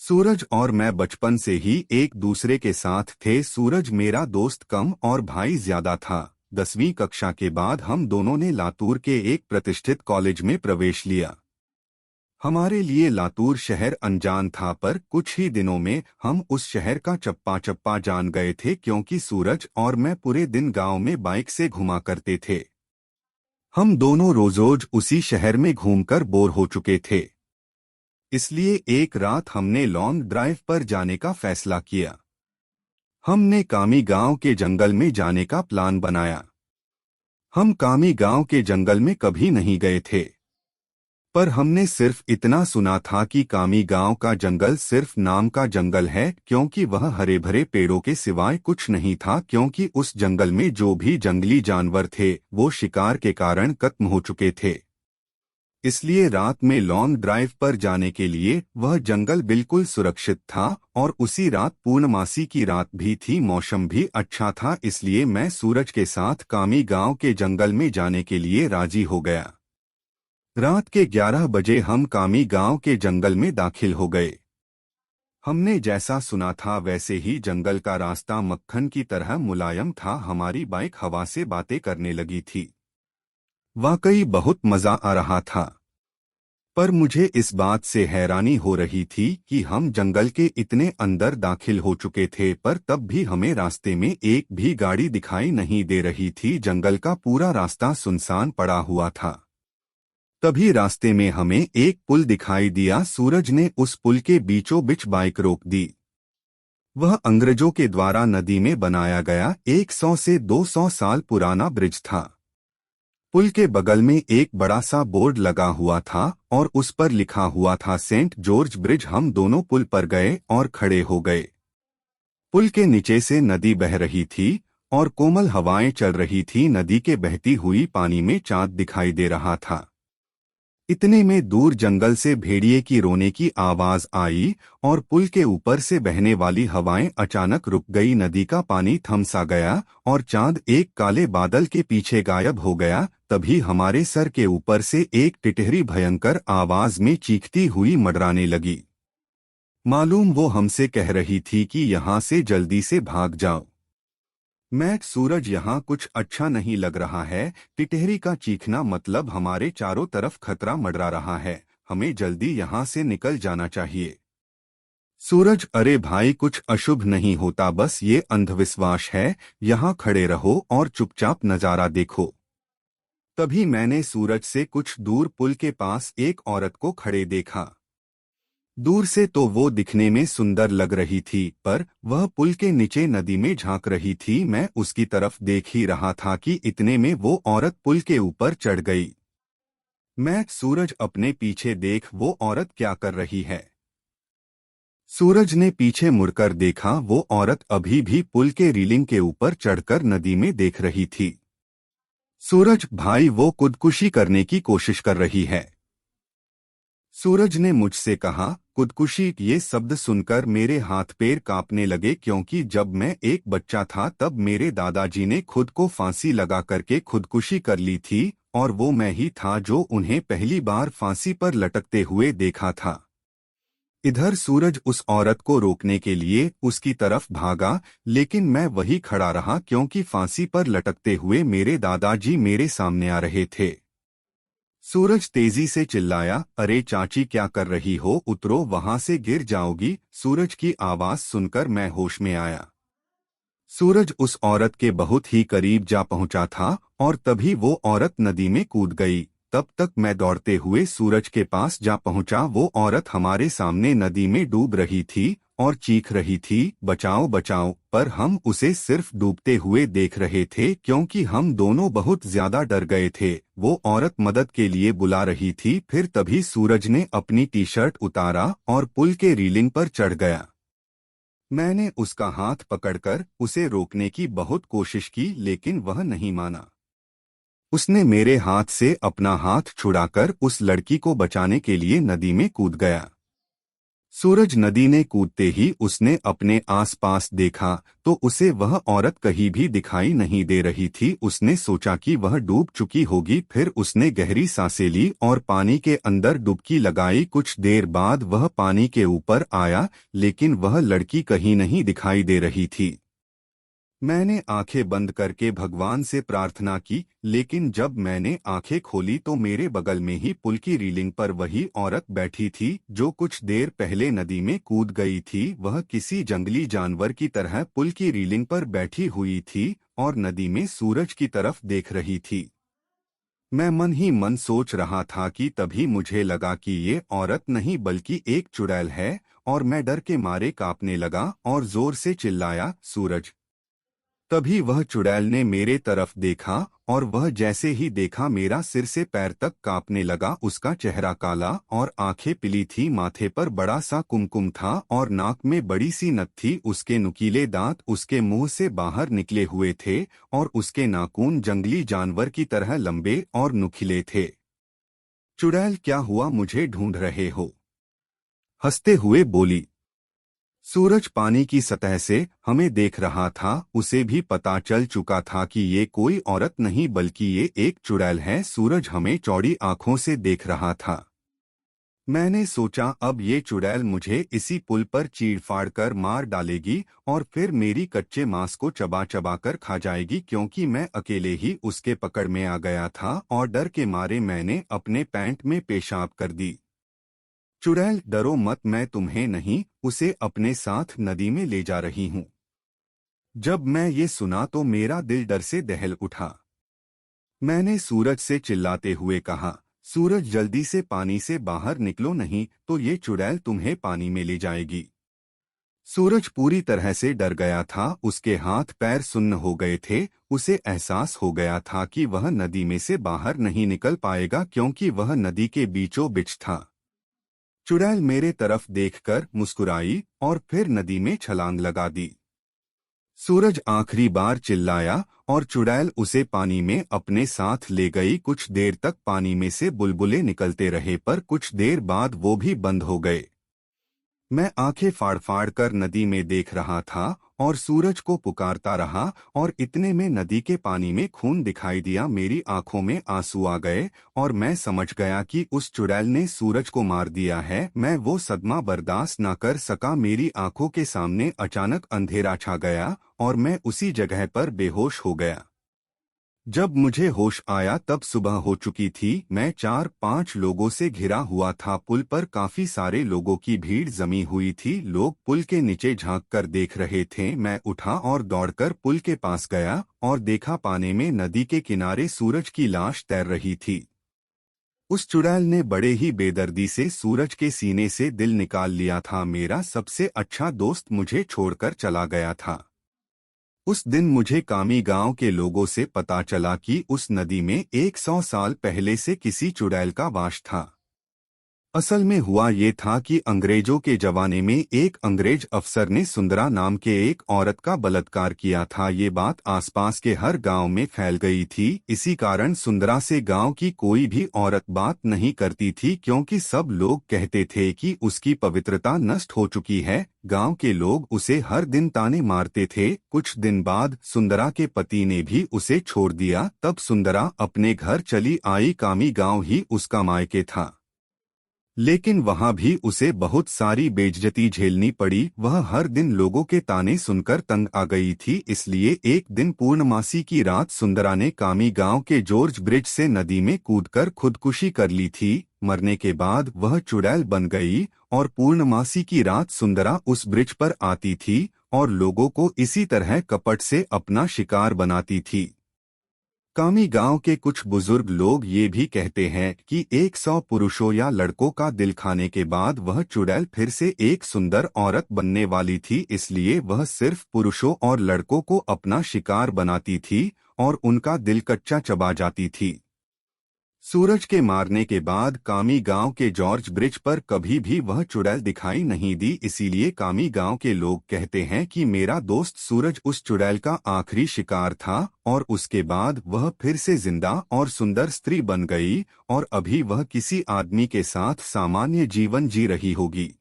सूरज और मैं बचपन से ही एक दूसरे के साथ थे। सूरज मेरा दोस्त कम और भाई ज्यादा था। 10वीं कक्षा के बाद हम दोनों ने लातूर के एक प्रतिष्ठित कॉलेज में प्रवेश लिया। हमारे लिए लातूर शहर अनजान था, पर कुछ ही दिनों में हम उस शहर का चप्पा चप्पा जान गए थे, क्योंकि सूरज और मैं पूरे दिन गांव में बाइक से घुमा करते थे। हम दोनों रोज रोज उसी शहर में घूमकर बोर हो चुके थे। इसलिए एक रात हमने लॉन्ग ड्राइव पर जाने का फैसला किया। हमने कामी गांव के जंगल में जाने का प्लान बनाया। हम कामी गांव के जंगल में कभी नहीं गए थे, पर हमने सिर्फ इतना सुना था कि कामी गांव का जंगल सिर्फ नाम का जंगल है, क्योंकि वह हरे भरे पेड़ों के सिवाय कुछ नहीं था, क्योंकि उस जंगल में जो भी जंगली जानवर थे वो शिकार के कारण खत्म हो चुके थे। इसलिए रात में लॉन्ग ड्राइव पर जाने के लिए वह जंगल बिल्कुल सुरक्षित था, और उसी रात पूर्णमासी की रात भी थी। मौसम भी अच्छा था, इसलिए मैं सूरज के साथ कामी गांव के जंगल में जाने के लिए राजी हो गया। रात के 11 बजे हम कामी गांव के जंगल में दाखिल हो गए। हमने जैसा सुना था वैसे ही जंगल का रास्ता मक्खन की तरह मुलायम था। हमारी बाइक हवा से बातें करने लगी थी। वाकई बहुत मजा आ रहा था। पर मुझे इस बात से हैरानी हो रही थी कि हम जंगल के इतने अंदर दाखिल हो चुके थे, पर तब भी हमें रास्ते में एक भी गाड़ी दिखाई नहीं दे रही थी। जंगल का पूरा रास्ता सुनसान पड़ा हुआ था। तभी रास्ते में हमें एक पुल दिखाई दिया। सूरज ने उस पुल के बीचों बीच बाइक रोक दी। वह अंग्रेजों के द्वारा नदी में बनाया गया 100 से 200 साल पुराना ब्रिज था। पुल के बगल में एक बड़ा सा बोर्ड लगा हुआ था और उस पर लिखा हुआ था सेंट जॉर्ज ब्रिज। हम दोनों पुल पर गए और खड़े हो गए। पुल के नीचे से नदी बह रही थी और कोमल हवाएं चल रही थी। नदी के बहती हुई पानी में चांद दिखाई दे रहा था। इतने में दूर जंगल से भेड़िए की रोने की आवाज आई और पुल के ऊपर से बहने वाली हवाएं अचानक रुक गई। नदी का पानी थम सा गया और चांद एक काले बादल के पीछे गायब हो गया। तभी हमारे सर के ऊपर से एक टिटहरी भयंकर आवाज में चीखती हुई मंडराने लगी। मालूम वो हमसे कह रही थी कि यहाँ से जल्दी से भाग जाओ। मैं सूरज, यहाँ कुछ अच्छा नहीं लग रहा है। टिटहरी का चीखना मतलब हमारे चारों तरफ खतरा मंडरा रहा है। हमें जल्दी यहाँ से निकल जाना चाहिए। सूरज, अरे भाई, कुछ अशुभ नहीं होता, बस ये अंधविश्वास है। यहाँ खड़े रहो और चुपचाप नजारा देखो। तभी मैंने सूरज से कुछ दूर पुल के पास एक औरत को खड़े देखा। दूर से तो वो दिखने में सुंदर लग रही थी, पर वह पुल के नीचे नदी में झांक रही थी। मैं उसकी तरफ देख ही रहा था कि इतने में वो औरत पुल के ऊपर चढ़ गई। मैं सूरज, अपने पीछे देख, वो औरत क्या कर रही है। सूरज ने पीछे मुड़कर देखा। वो औरत अभी भी पुल के रेलिंग के ऊपर चढ़कर नदी में देख रही थी। सूरज भाई, वो खुदकुशी करने की कोशिश कर रही है। सूरज ने मुझसे कहा। खुदकुशी, ये शब्द सुनकर मेरे हाथ पैर कांपने लगे, क्योंकि जब मैं एक बच्चा था तब मेरे दादाजी ने खुद को फांसी लगा करके खुदकुशी कर ली थी, और वो मैं ही था जो उन्हें पहली बार फांसी पर लटकते हुए देखा था। इधर सूरज उस औरत को रोकने के लिए उसकी तरफ भागा, लेकिन मैं वही खड़ा रहा, क्योंकि फांसी पर लटकते हुए मेरे दादाजी मेरे सामने आ रहे थे। सूरज तेजी से चिल्लाया, अरे चाची, क्या कर रही हो, उतरो, वहां से गिर जाओगी। सूरज की आवाज सुनकर मैं होश में आया। सूरज उस औरत के बहुत ही करीब जा पहुंचा था और तभी वो औरत नदी में कूद गई। तब तक मैं दौड़ते हुए सूरज के पास जा पहुंचा। वो औरत हमारे सामने नदी में डूब रही थी और चीख रही थी, बचाओ बचाओ, पर हम उसे सिर्फ डूबते हुए देख रहे थे, क्योंकि हम दोनों बहुत ज्यादा डर गए थे। वो औरत मदद के लिए बुला रही थी। फिर तभी सूरज ने अपनी टी शर्ट उतारा और पुल के रेलिंग पर चढ़ गया। मैंने उसका हाथ पकड़कर उसे रोकने की बहुत कोशिश की, लेकिन वह नहीं माना। उसने मेरे हाथ से अपना हाथ छुड़ाकर उस लड़की को बचाने के लिए नदी में कूद गया। सूरज नदी ने कूदते ही उसने अपने आसपास देखा तो उसे वह औरत कहीं भी दिखाई नहीं दे रही थी। उसने सोचा कि वह डूब चुकी होगी। फिर उसने गहरी सांसें ली और पानी के अंदर डुबकी लगाई। कुछ देर बाद वह पानी के ऊपर आया, लेकिन वह लड़की कहीं नहीं दिखाई दे रही थी। मैंने आंखें बंद करके भगवान से प्रार्थना की, लेकिन जब मैंने आंखें खोली तो मेरे बगल में ही पुल की रेलिंग पर वही औरत बैठी थी जो कुछ देर पहले नदी में कूद गई थी। वह किसी जंगली जानवर की तरह पुल की रेलिंग पर बैठी हुई थी और नदी में सूरज की तरफ देख रही थी। मैं मन ही मन सोच रहा था कि तभी मुझे लगा कि ये औरत नहीं बल्कि एक चुड़ैल है, और मैं डर के मारे कांपने लगा और जोर से चिल्लाया, सूरज। तभी वह चुड़ैल ने मेरे तरफ देखा और वह जैसे ही देखा मेरा सिर से पैर तक कांपने लगा। उसका चेहरा काला और आंखें पीली थी, माथे पर बड़ा सा कुमकुम था और नाक में बड़ी सी नथ थी। उसके नुकीले दांत उसके मुंह से बाहर निकले हुए थे और उसके नाखून जंगली जानवर की तरह लंबे और नुकीले थे। चुड़ैल, क्या हुआ, मुझे ढूंढ रहे हो? हंसते हुए बोली। सूरज पानी की सतह से हमें देख रहा था। उसे भी पता चल चुका था कि ये कोई औरत नहीं बल्कि ये एक चुड़ैल है। सूरज हमें चौड़ी आंखों से देख रहा था। मैंने सोचा अब ये चुड़ैल मुझे इसी पुल पर चीड़-फाड़ कर मार डालेगी और फिर मेरी कच्चे मांस को चबा चबा कर खा जाएगी, क्योंकि मैं अकेले ही उसके पकड़ में आ गया था और डर के मारे मैंने अपने पैंट में पेशाब कर दी। चुड़ैल, डरो मत, मैं तुम्हें नहीं, उसे अपने साथ नदी में ले जा रही हूँ। जब मैं ये सुना तो मेरा दिल डर से दहल उठा। मैंने सूरज से चिल्लाते हुए कहा, सूरज, जल्दी से पानी से बाहर निकलो, नहीं तो ये चुड़ैल तुम्हें पानी में ले जाएगी। सूरज पूरी तरह से डर गया था। उसके हाथ पैर सुन्न हो गए थे। उसे एहसास हो गया था कि वह नदी में से बाहर नहीं निकल पाएगा, क्योंकि वह नदी के बीचों बीच था। चुड़ैल मेरे तरफ देखकर मुस्कुराई और फिर नदी में छलांग लगा दी। सूरज आखिरी बार चिल्लाया और चुड़ैल उसे पानी में अपने साथ ले गई। कुछ देर तक पानी में से बुलबुले निकलते रहे, पर कुछ देर बाद वो भी बंद हो गए। मैं आंखें फाड़ फाड़ कर नदी में देख रहा था और सूरज को पुकारता रहा, और इतने में नदी के पानी में खून दिखाई दिया। मेरी आंखों में आंसू आ गए और मैं समझ गया कि उस चुड़ैल ने सूरज को मार दिया है। मैं वो सदमा बर्दाश्त न कर सका। मेरी आंखों के सामने अचानक अंधेरा छा गया और मैं उसी जगह पर बेहोश हो गया। जब मुझे होश आया तब सुबह हो चुकी थी। मैं 4-5 लोगों से घिरा हुआ था। पुल पर काफी सारे लोगों की भीड़ जमी हुई थी। लोग पुल के नीचे झांक कर देख रहे थे। मैं उठा और दौड़कर पुल के पास गया और देखा पानी में नदी के किनारे सूरज की लाश तैर रही थी। उस चुड़ैल ने बड़े ही बेदर्दी से सूरज के सीने से दिल निकाल लिया था। मेरा सबसे अच्छा दोस्त मुझे छोड़कर चला गया था। उस दिन मुझे कामी गांव के लोगों से पता चला कि उस नदी में 100 साल पहले से किसी चुड़ैल का वास था। असल में हुआ ये था कि अंग्रेजों के जमाने में एक अंग्रेज अफसर ने सुंदरा नाम के एक औरत का बलात्कार किया था। ये बात आसपास के हर गांव में फैल गई थी। इसी कारण सुंदरा से गांव की कोई भी औरत बात नहीं करती थी, क्योंकि सब लोग कहते थे कि उसकी पवित्रता नष्ट हो चुकी है। गांव के लोग उसे हर दिन ताने मारते थे। कुछ दिन बाद सुंदरा के पति ने भी उसे छोड़ दिया। तब सुंदरा अपने घर चली आई। कामी गांव ही उसका मायके था, लेकिन वहां भी उसे बहुत सारी बेइज्जती झेलनी पड़ी। वह हर दिन लोगों के ताने सुनकर तंग आ गई थी। इसलिए एक दिन पूर्णमासी की रात सुंदरा ने कामी गांव के जॉर्ज ब्रिज से नदी में कूदकर खुदकुशी कर ली थी। मरने के बाद वह चुड़ैल बन गई और पूर्णमासी की रात सुंदरा उस ब्रिज पर आती थी और लोगों को इसी तरह कपट से अपना शिकार बनाती थी। कामी गांव के कुछ बुजुर्ग लोग ये भी कहते हैं कि 100 पुरुषों या लड़कों का दिल खाने के बाद वह चुड़ैल फिर से एक सुंदर औरत बनने वाली थी। इसलिए वह सिर्फ पुरुषों और लड़कों को अपना शिकार बनाती थी और उनका दिल कच्चा चबा जाती थी। सूरज के मारने के बाद कामी गांव के जॉर्ज ब्रिज पर कभी भी वह चुड़ैल दिखाई नहीं दी। इसीलिए कामी गांव के लोग कहते हैं कि मेरा दोस्त सूरज उस चुड़ैल का आखिरी शिकार था और उसके बाद वह फिर से जिंदा और सुंदर स्त्री बन गई और अभी वह किसी आदमी के साथ सामान्य जीवन जी रही होगी।